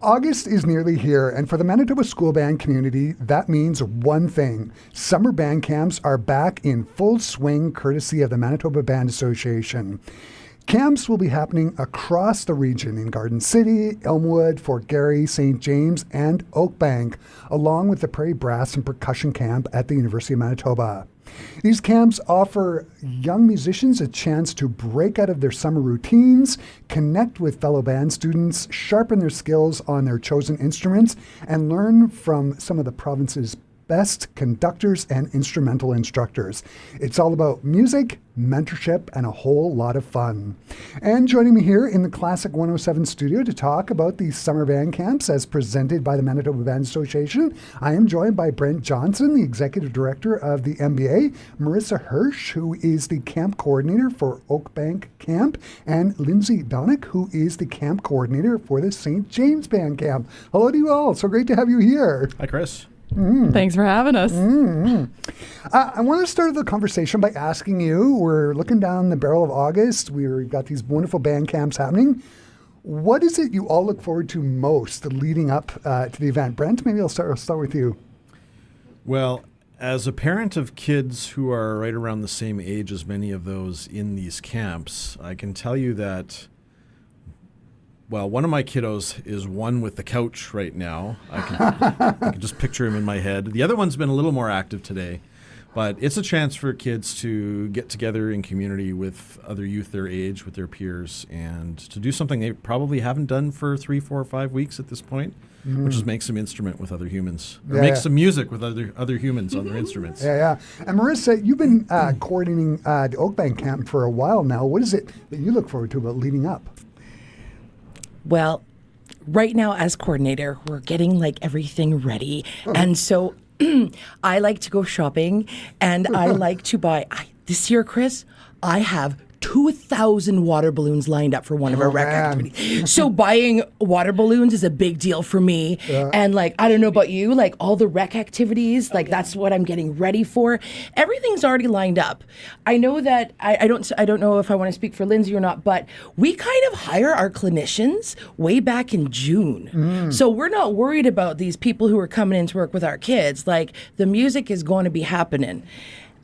August is nearly here, and for the Manitoba school band community, that means one thing. Summer band camps are back in full swing, courtesy of the Manitoba Band Association. Camps will be happening across the region in Garden City, Elmwood, Fort Garry, St. James, and Oakbank, along with the Prairie Brass and Percussion Camp at the University of Manitoba. These camps offer young musicians a chance to break out of their summer routines, connect with fellow band students, sharpen their skills on their chosen instruments, and learn from some of the province's best conductors and instrumental instructors. It's all about music, mentorship, and a whole lot of fun. And joining me here in the Classic 107 studio to talk about these summer band camps as presented by the Manitoba Band Association, I am joined by Brent Johnson, the Executive Director of the MBA, Marissa Hirsch, who is the Camp Coordinator for Oakbank Camp, and Lindsay Donnick, who is the Camp Coordinator for the St. James Band Camp. Hello to you all. So great to have you here. Hi, Chris. Thanks for having us. I want to start the conversation by asking you, we're looking down the barrel of August, we've got these wonderful band camps happening. What is it you all look forward to most leading up to the event? Brent, maybe I'll start with you. Well, as a parent of kids who are right around the same age as many of those in these camps, I can tell you that one of my kiddos is one with the couch right now. I can just picture him in my head. The other one's been a little more active today, but it's a chance for kids to get together in community with other youth their age, with their peers, and to do something they probably haven't done for 3, 4, 5 weeks at this point, which is make some instrument with other humans, or make some music with other humans on their instruments. Yeah. And Marissa, you've been coordinating the Oakbank camp for a while now. What is it that you look forward to about leading up? Well, right now as coordinator, we're getting everything ready. And so I like to go shopping and I like to buy, this year, Chris, I have 2,000 water balloons lined up for one of our rec activities. So buying water balloons is a big deal for me. And I don't know about you, all the rec activities, that's what I'm getting ready for. Everything's already lined up. I know that, I don't know if I want to speak for Lindsay or not, but we kind of hire our clinicians way back in June. So we're not worried about these people who are coming in to work with our kids. The music is going to be happening.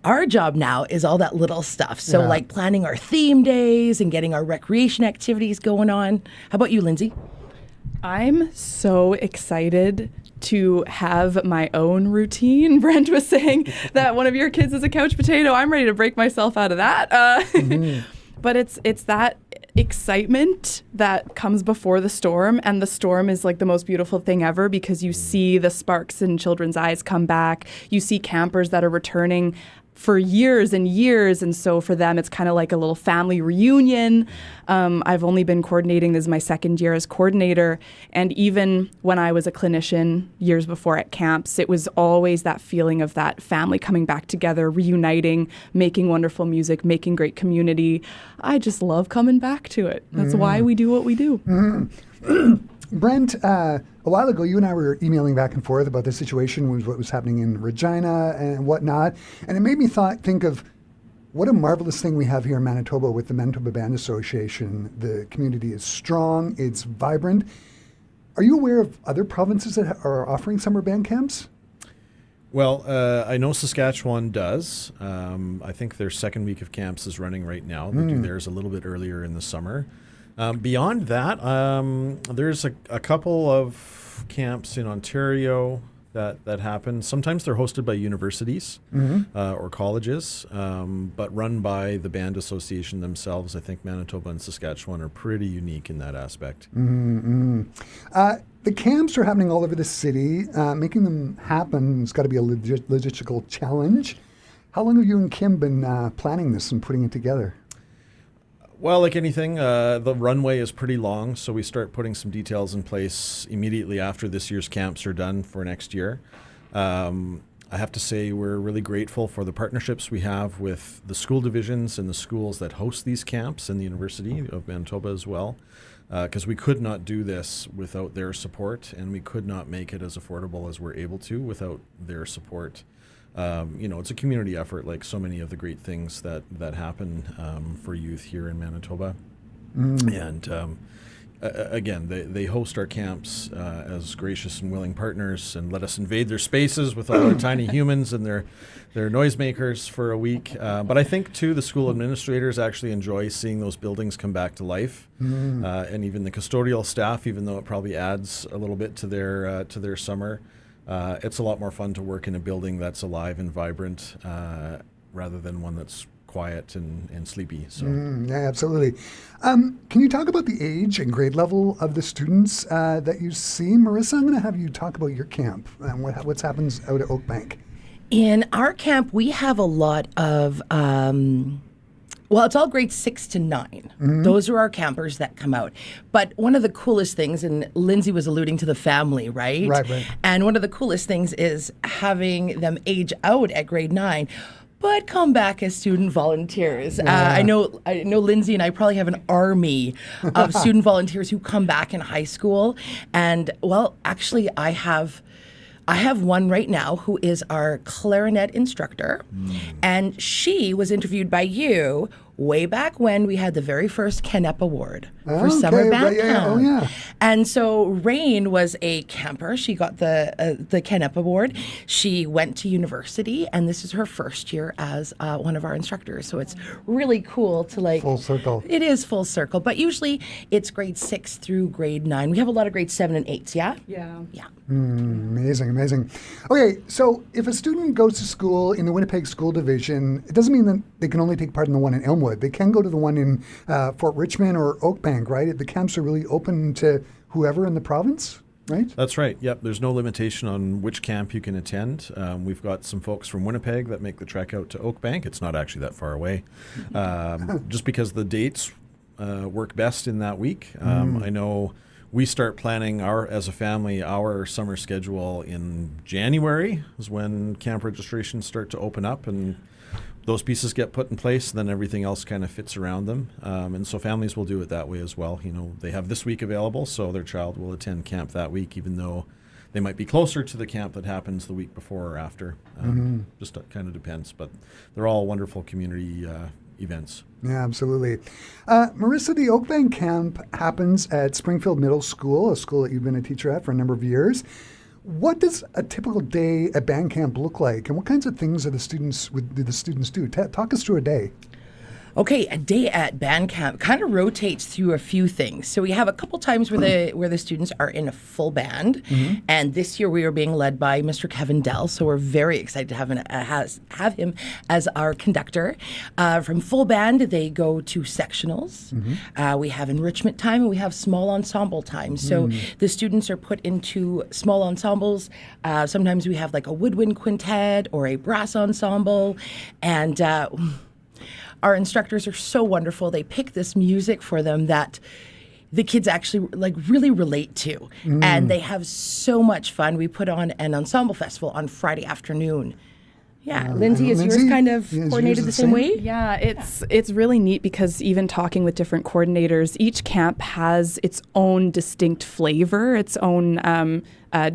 Our job now is all that little stuff. So planning our theme days and getting our recreation activities going on. How about you, Lindsay? I'm so excited to have my own routine. Brent was saying that one of your kids is a couch potato. I'm ready to break myself out of that. But it's that excitement that comes before the storm, and the storm is the most beautiful thing ever because you see the sparks in children's eyes come back. You see campers that are returning for years and years, and so for them it's kind of like a little family reunion. I've only been coordinating, this is my second year as coordinator, and even when I was a clinician years before at camps, it was always that feeling of that family coming back together, reuniting, making wonderful music, making great community. I just love coming back to it. That's why we do what we do. Brent, a while ago, you and I were emailing back and forth about the situation with what was happening in Regina and whatnot, and it made me think of what a marvelous thing we have here in Manitoba with the Manitoba Band Association. The community is strong, it's vibrant. Are you aware of other provinces that are offering summer band camps? Well, I know Saskatchewan does. I think their second week of camps is running right now. They do theirs a little bit earlier in the summer. Beyond that, there's a couple of camps in Ontario that happen. Sometimes they're hosted by universities or colleges, but run by the Band Association themselves. I think Manitoba and Saskatchewan are pretty unique in that aspect. The camps are happening all over the city. Making them happen has got to be a logistical challenge. How long have you and Kim been planning this and putting it together? Well, like anything, the runway is pretty long, so we start putting some details in place immediately after this year's camps are done for next year. I have to say we're really grateful for the partnerships we have with the school divisions and the schools that host these camps and the University of Manitoba as well, because we could not do this without their support, and we could not make it as affordable as we're able to without their support. It's a community effort, like so many of the great things that happen for youth here in Manitoba. And again, they host our camps as gracious and willing partners and let us invade their spaces with all our tiny humans and their noisemakers for a week. But I think, too, the school administrators actually enjoy seeing those buildings come back to life. And even the custodial staff, even though it probably adds a little bit to their summer, it's a lot more fun to work in a building that's alive and vibrant rather than one that's quiet and sleepy. So yeah, absolutely. Can you talk about the age and grade level of the students that you see? Marissa, I'm going to have you talk about your camp and what happens out at Oakbank. In our camp, we have a lot of, it's all grades 6 to 9. Those are our campers that come out. But one of the coolest things, and Lindsay was alluding to the family, right? Right. And one of the coolest things is having them age out at grade 9. But come back as student volunteers. I know Lindsay and I probably have an army of student volunteers who come back in high school. And, well, actually, I have one right now who is our clarinet instructor. And she was interviewed by you way back when we had the very first Kennep Award for Summer Band Camp. And so Rain was a camper. She got the Kennep Award. She went to university, and this is her first year as one of our instructors. So it's really cool to full circle. It is full circle, but usually it's grade 6 through grade 9. We have a lot of grade 7 and 8s, yeah? Yeah. Amazing. Okay, so if a student goes to school in the Winnipeg School Division, it doesn't mean that they can only take part in the one in Elmwood. They can go to the one in Fort Richmond or Oakbank, right? The camps are really open to whoever in the province, right? That's right. Yep. There's no limitation on which camp you can attend. We've got some folks from Winnipeg that make the trek out to Oakbank. It's not actually that far away, just because the dates work best in that week. I know we start planning as a family, our summer schedule in January is when camp registrations start to open up, and those pieces get put in place, then everything else kind of fits around them. And so families will do it that way as well. You know, they have this week available, so their child will attend camp that week, even though they might be closer to the camp that happens the week before or after. Just kind of depends, but they're all wonderful community events. Yeah, absolutely. Marissa, the Oakbank camp happens at Springfield Middle School, a school that you've been a teacher at for a number of years. What does a typical day at band camp look like, and what kinds of things do the students do? Talk us through a day. Okay, a day at band camp kind of rotates through a few things. So we have a couple times where the students are in a full band, and this year we are being led by Mr. Kevin Dell. So we're very excited to have him as our conductor. From full band, they go to sectionals. We have enrichment time, and we have small ensemble time. So the students are put into small ensembles. Sometimes we have like a woodwind quintet or a brass ensemble, and our instructors are so wonderful. They pick this music for them that the kids actually really relate to. And they have so much fun. We put on an ensemble festival on Friday afternoon. Yeah, Lindsay, is yours kind of coordinated the same way? Yeah, it's really neat because even talking with different coordinators, each camp has its own distinct flavor, its own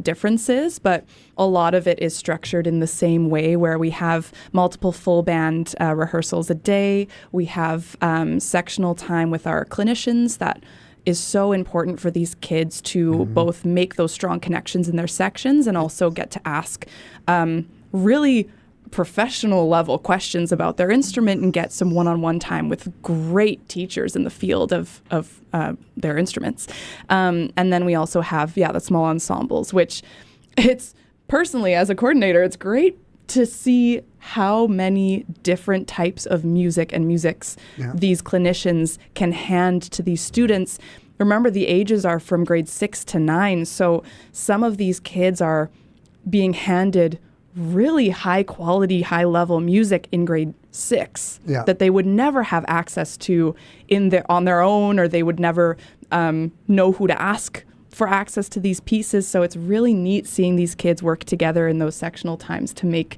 differences, but a lot of it is structured in the same way where we have multiple full band rehearsals a day. We have sectional time with our clinicians that is so important for these kids to both make those strong connections in their sections and also get to ask really professional level questions about their instrument and get some one-on-one time with great teachers in the field of their instruments. And then we also have, the small ensembles, which it's personally, as a coordinator, it's great to see how many different types of music and musics these clinicians can hand to these students. Remember, the ages are from grade 6 to 9, so some of these kids are being handed really high quality, high level music in grade 6 that they would never have access to on their own, or they would never know who to ask for access to these pieces. So it's really neat seeing these kids work together in those sectional times to make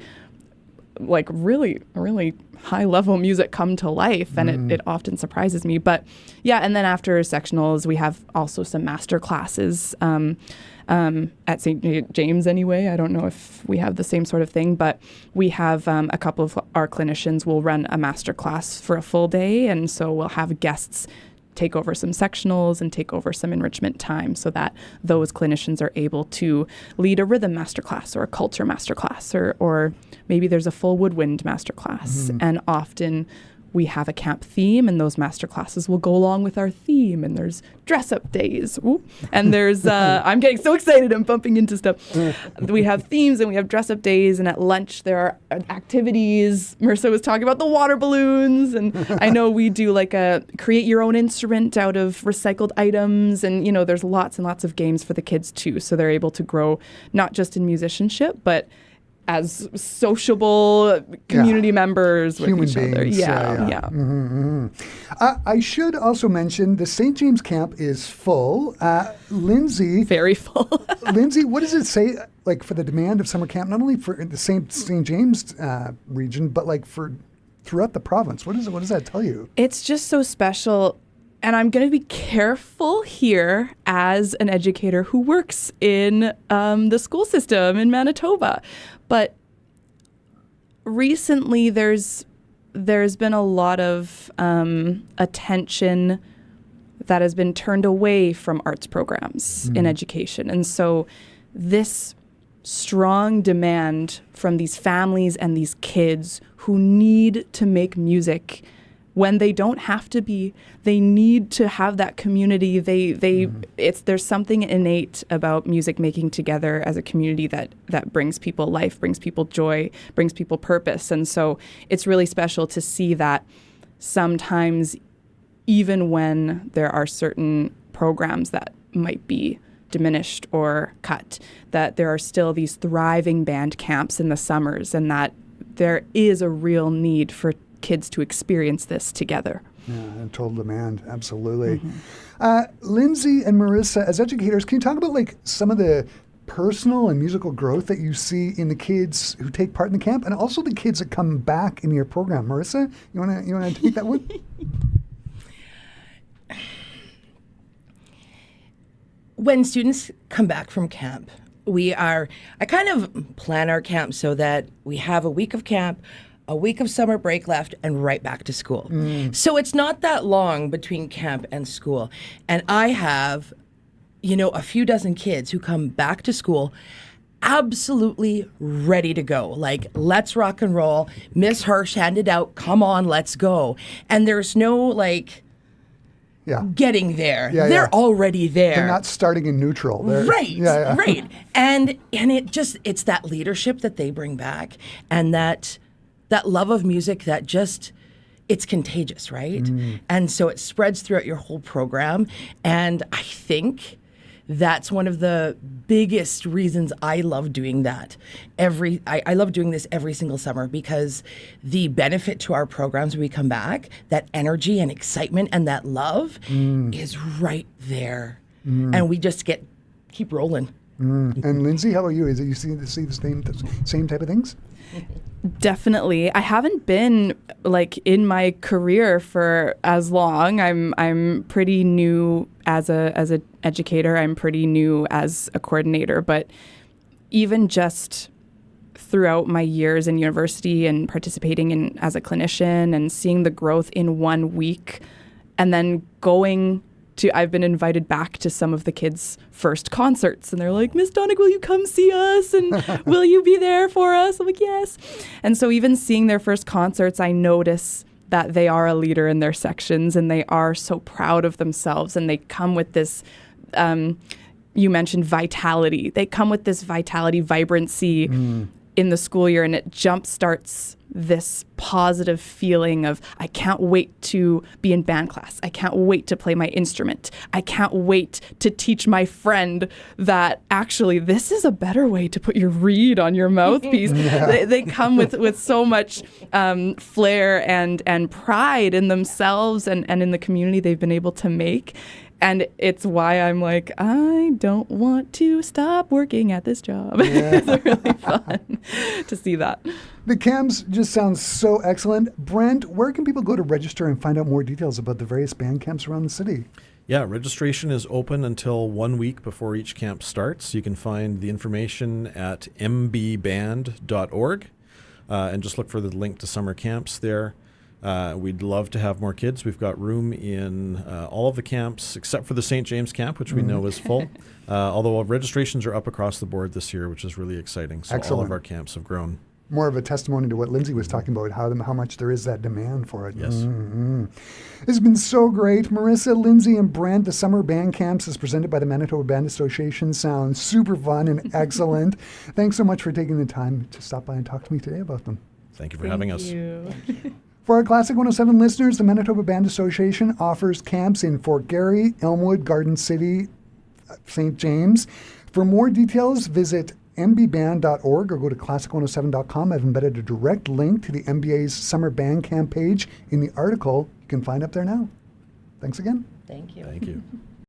really high level music come to life, and it often surprises me. But and then after sectionals, we have also some master classes at St. James anyway. I don't know if we have the same sort of thing, but we have a couple of our clinicians will run a master class for a full day, and so we'll have guests take over some sectionals and take over some enrichment time so that those clinicians are able to lead a rhythm masterclass or a culture masterclass, or maybe there's a full woodwind masterclass. And often we have a camp theme, and those master classes will go along with our theme. And there's dress-up days. Ooh. And there's, I'm getting so excited, I'm bumping into stuff. We have themes and we have dress-up days. And at lunch, there are activities. Marissa was talking about the water balloons. And I know we do like a create your own instrument out of recycled items. And, there's lots and lots of games for the kids too. So they're able to grow not just in musicianship, but as sociable community members with Human each beings. other. Yeah. Mm-hmm. I should also mention the St. James camp is full. Lindsay, Very full. Lindsay, what does it say, like, for the demand of summer camp, not only for the St. James region, but like for throughout the province? What does that tell you? It's just so special. And I'm going to be careful here as an educator who works in the school system in Manitoba. But recently there's been a lot of attention that has been turned away from arts programs in education. And so this strong demand from these families and these kids who need to make music when they don't have to be, they need to have that community. There's something innate about music making together as a community that brings people life, brings people joy, brings people purpose. And so it's really special to see that sometimes, even when there are certain programs that might be diminished or cut, that there are still these thriving band camps in the summers, and that there is a real need for kids to experience this together. Yeah, and total demand, absolutely. Lindsay and Marissa, as educators, can you talk about like some of the personal and musical growth that you see in the kids who take part in the camp, and also the kids that come back in your program? Marissa, you wanna take that one? When students come back from camp, I kind of plan our camp so that we have a week of camp, a week of summer break left, and right back to school. So it's not that long between camp and school. And I have, a few dozen kids who come back to school absolutely ready to go. Like, let's rock and roll. Miss Hirsch handed out, come on, let's go. And there's no getting there. They're already there. They're not starting in neutral. Right. And it's that leadership that they bring back, and that love of music that it's contagious, right? And so it spreads throughout your whole program. And I think that's one of the biggest reasons I love doing that. I love doing this every single summer, because the benefit to our programs when we come back, that energy and excitement and that love is right there. And we just keep rolling. And Lindsay, how about you? Is it you see the same type of things? Definitely. I haven't been like in my career for as long. I'm pretty new as a educator. I'm pretty new as a coordinator. But even just throughout my years in university and participating as a clinician and seeing the growth in 1 week, and then I've been invited back to some of the kids' first concerts, and they're like, Miss Donnick, will you come see us? And will you be there for us? I'm like, yes. And so even seeing their first concerts, I notice that they are a leader in their sections, and they are so proud of themselves, and they come with this, you mentioned vitality. They come with this vitality, vibrancy in the school year, and it jumpstarts this positive feeling of, I can't wait to be in band class. I can't wait to play my instrument. I can't wait to teach my friend that actually this is a better way to put your reed on your mouthpiece. They come with so much flair and pride in themselves and in the community they've been able to make. And it's why I'm like, I don't want to stop working at this job. It's really fun to see that. The camps just sound so excellent. Brent, where can people go to register and find out more details about the various band camps around the city? Yeah, registration is open until 1 week before each camp starts. You can find the information at mbband.org and just look for the link to summer camps there. We'd love to have more kids. We've got room in all of the camps except for the St. James camp, which we know is full. Although registrations are up across the board this year, which is really exciting. So all Excellent. of our camps have grown. More of a testimony to what Lindsay was talking about, how much there is that demand for it. Yes. It's been so great. Marissa, Lindsay, and Brent, the summer band camps is presented by the Manitoba Band Association. Sounds super fun and excellent. Thanks so much for taking the time to stop by and talk to me today about them. Thank you for having us. For our Classic 107 listeners, the Manitoba Band Association offers camps in Fort Garry, Elmwood, Garden City, St. James. For more details, visit mband.org or go to classic107.com. I've embedded a direct link to the MBA's summer band camp page in the article you can find up there now. Thanks again. Thank you. Thank you.